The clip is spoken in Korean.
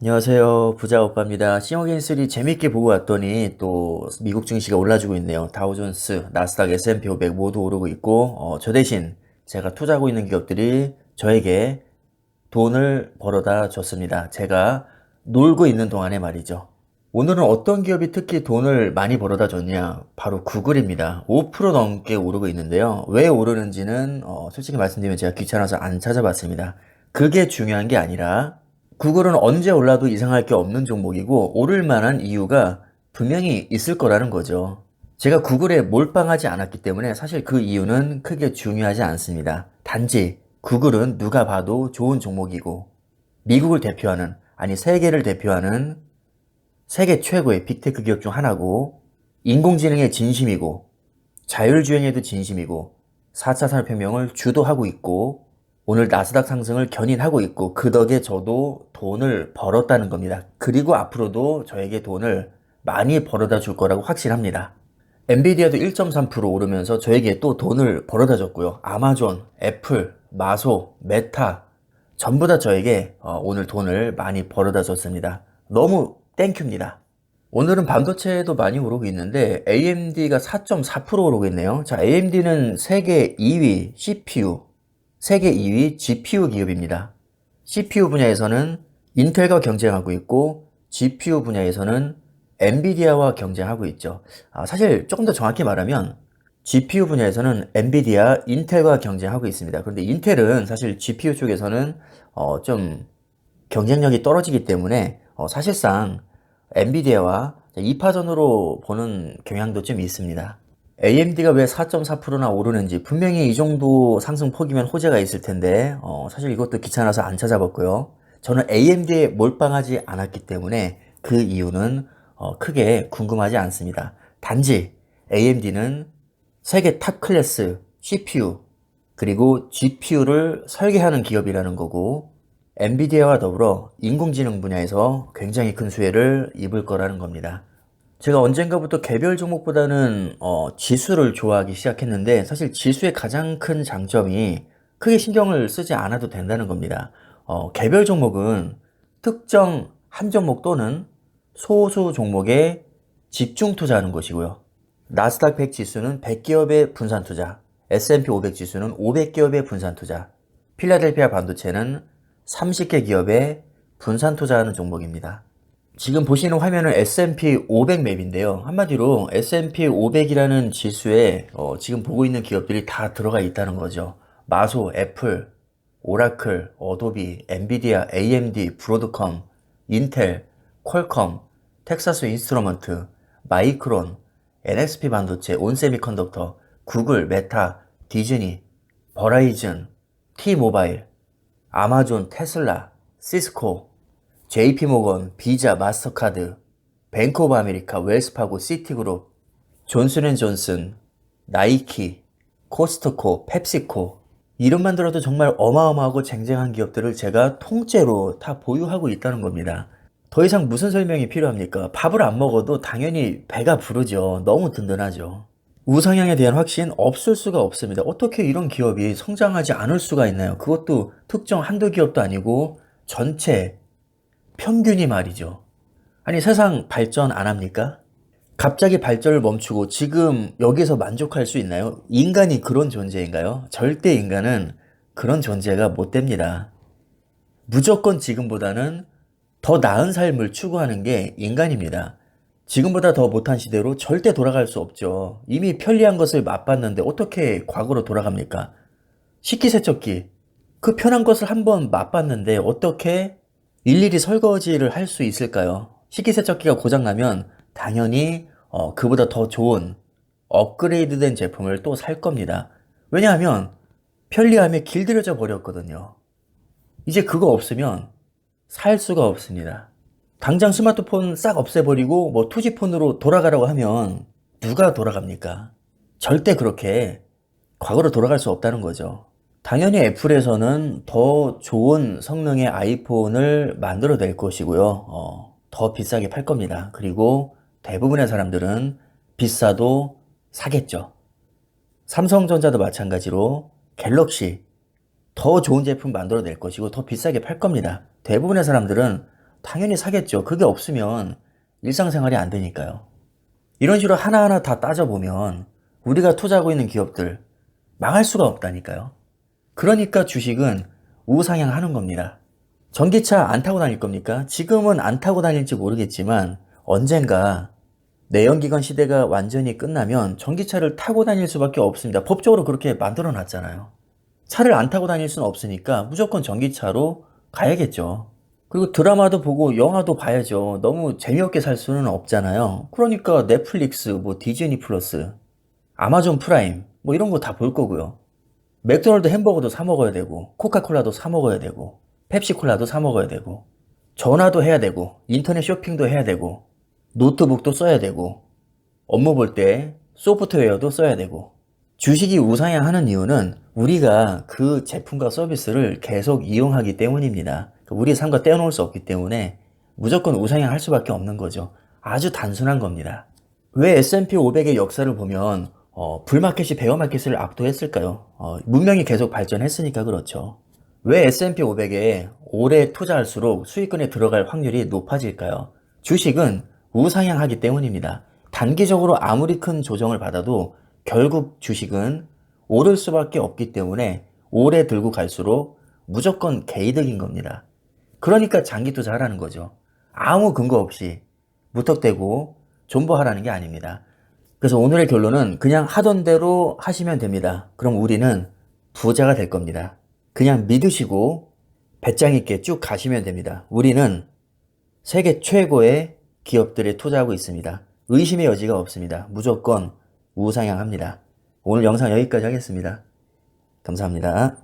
안녕하세요. 부자오빠입니다. 싱어게인3 재밌게 보고 왔더니 또 미국 증시가 올라주고 있네요. 다우존스, 나스닥, S&P 500 모두 오르고 있고 저 대신 제가 투자하고 있는 기업들이 저에게 돈을 벌어다 줬습니다. 제가 놀고 있는 동안에 말이죠. 오늘은 어떤 기업이 특히 돈을 많이 벌어다 줬냐? 바로 구글입니다. 5% 넘게 오르고 있는데요. 왜 오르는지는 솔직히 말씀드리면 제가 귀찮아서 안 찾아봤습니다. 그게 중요한 게 아니라 구글은 언제 올라도 이상할 게 없는 종목이고 오를 만한 이유가 분명히 있을 거라는 거죠. 제가 구글에 몰빵하지 않았기 때문에 사실 그 이유는 크게 중요하지 않습니다. 단지 구글은 누가 봐도 좋은 종목이고 미국을 대표하는, 아니 세계를 대표하는 세계 최고의 빅테크 기업 중 하나고 인공지능의 진심이고 자율주행에도 진심이고 4차 산업혁명을 주도하고 있고 오늘 나스닥 상승을 견인하고 있고 그 덕에 저도 돈을 벌었다는 겁니다. 그리고 앞으로도 저에게 돈을 많이 벌어다 줄 거라고 확신합니다. 엔비디아도 1.3% 오르면서 저에게 또 돈을 벌어다 줬고요. 아마존, 애플, 마소, 메타 전부 다 저에게 오늘 돈을 많이 벌어다 줬습니다. 너무 땡큐입니다. 오늘은 반도체도 많이 오르고 있는데 AMD가 4.4% 오르고 있네요. 자, AMD는 세계 2위 CPU, 세계 2위 GPU 기업입니다. CPU 분야에서는 인텔과 경쟁하고 있고 GPU 분야에서는 엔비디아와 경쟁하고 있죠. 사실 조금 더 정확히 말하면 GPU 분야에서는 엔비디아, 인텔과 경쟁하고 있습니다. 그런데 인텔은 사실 GPU 쪽에서는 좀 경쟁력이 떨어지기 때문에 사실상 엔비디아와 2파전으로 보는 경향도 좀 있습니다. AMD가 왜 4.4%나 오르는지 분명히 이 정도 상승 폭이면 호재가 있을 텐데 사실 이것도 귀찮아서 안 찾아봤고요. 저는 AMD에 몰빵하지 않았기 때문에 그 이유는 크게 궁금하지 않습니다. 단지 AMD는 세계 탑 클래스 CPU 그리고 GPU를 설계하는 기업이라는 거고 엔비디아와 더불어 인공지능 분야에서 굉장히 큰 수혜를 입을 거라는 겁니다. 제가 언젠가부터 개별 종목보다는 지수를 좋아하기 시작했는데 사실 지수의 가장 큰 장점이 크게 신경을 쓰지 않아도 된다는 겁니다. 개별 종목은 특정 한 종목 또는 소수 종목에 집중 투자하는 것이고요. 나스닥 100 지수는 100기업의 분산 투자, S&P 500 지수는 500기업의 분산 투자, 필라델피아 반도체는 30개 기업의 분산 투자하는 종목입니다. 지금 보시는 화면은 S&P 500 맵인데요. 한마디로 S&P 500이라는 지수에 지금 보고 있는 기업들이 다 들어가 있다는 거죠. 마소, 애플, 오라클, 어도비, 엔비디아, AMD, 브로드컴, 인텔, 퀄컴, 텍사스 인스트루먼트, 마이크론, NXP 반도체, 온세미컨덕터, 구글, 메타, 디즈니, 버라이즌, T모바일, 아마존, 테슬라, 시스코, JP모건, 비자, 마스터카드, 뱅크 오브 아메리카, 웰스파고, 시티그룹, 존슨앤존슨, 나이키, 코스트코, 펩시코 이름만 들어도 정말 어마어마하고 쟁쟁한 기업들을 제가 통째로 다 보유하고 있다는 겁니다. 더 이상 무슨 설명이 필요합니까? 밥을 안 먹어도 당연히 배가 부르죠. 너무 든든하죠. 우상향에 대한 확신 없을 수가 없습니다. 어떻게 이런 기업이 성장하지 않을 수가 있나요? 그것도 특정 한두 기업도 아니고 전체 평균이 말이죠. 아니 세상 발전 안 합니까? 갑자기 발전을 멈추고 지금 여기서 만족할 수 있나요? 인간이 그런 존재인가요? 절대 인간은 그런 존재가 못 됩니다. 무조건 지금보다는 더 나은 삶을 추구하는 게 인간입니다. 지금보다 더 못한 시대로 절대 돌아갈 수 없죠. 이미 편리한 것을 맛봤는데 어떻게 과거로 돌아갑니까? 식기세척기. 그 편한 것을 한번 맛봤는데 어떻게 일일이 설거지를 할 수 있을까요? 식기세척기가 고장나면 당연히 그보다 더 좋은 업그레이드된 제품을 또 살 겁니다. 왜냐하면 편리함에 길들여져 버렸거든요. 이제 그거 없으면 살 수가 없습니다. 당장 스마트폰 싹 없애버리고 뭐 투지폰으로 돌아가라고 하면 누가 돌아갑니까? 절대 그렇게 과거로 돌아갈 수 없다는 거죠. 당연히 애플에서는 더 좋은 성능의 아이폰을 만들어낼 것이고요. 더 비싸게 팔 겁니다. 그리고 대부분의 사람들은 비싸도 사겠죠. 삼성전자도 마찬가지로 갤럭시 더 좋은 제품 만들어낼 것이고 더 비싸게 팔 겁니다. 대부분의 사람들은 당연히 사겠죠. 그게 없으면 일상생활이 안 되니까요. 이런 식으로 하나하나 다 따져보면 우리가 투자하고 있는 기업들 망할 수가 없다니까요. 그러니까 주식은 우상향하는 겁니다. 전기차 안 타고 다닐 겁니까? 지금은 안 타고 다닐지 모르겠지만 언젠가 내연기관 시대가 완전히 끝나면 전기차를 타고 다닐 수밖에 없습니다. 법적으로 그렇게 만들어 놨잖아요. 차를 안 타고 다닐 수는 없으니까 무조건 전기차로 가야겠죠. 그리고 드라마도 보고 영화도 봐야죠. 너무 재미없게 살 수는 없잖아요. 그러니까 넷플릭스, 뭐 디즈니 플러스, 아마존 프라임, 뭐 이런 거 다 볼 거고요. 맥도날드 햄버거도 사 먹어야 되고, 코카콜라도 사 먹어야 되고, 펩시콜라도 사 먹어야 되고, 전화도 해야 되고, 인터넷 쇼핑도 해야 되고, 노트북도 써야 되고, 업무 볼 때 소프트웨어도 써야 되고, 주식이 우상향하는 이유는 우리가 그 제품과 서비스를 계속 이용하기 때문입니다. 우리의 삶과 떼어놓을 수 없기 때문에 무조건 우상향할 수밖에 없는 거죠. 아주 단순한 겁니다. 왜 S&P 500의 역사를 보면 불마켓이 베어마켓을 압도했을까요? 문명이 계속 발전했으니까 그렇죠. 왜 S&P 500에 오래 투자할수록 수익권에 들어갈 확률이 높아질까요? 주식은 우상향하기 때문입니다. 단기적으로 아무리 큰 조정을 받아도 결국 주식은 오를 수밖에 없기 때문에 오래 들고 갈수록 무조건 개이득인 겁니다. 그러니까 장기 투자하라는 거죠. 아무 근거 없이 무턱대고 존버하라는 게 아닙니다. 그래서 오늘의 결론은 그냥 하던 대로 하시면 됩니다. 그럼 우리는 부자가 될 겁니다. 그냥 믿으시고 배짱 있게 쭉 가시면 됩니다. 우리는 세계 최고의 기업들에 투자하고 있습니다. 의심의 여지가 없습니다. 무조건 우상향합니다. 오늘 영상 여기까지 하겠습니다. 감사합니다.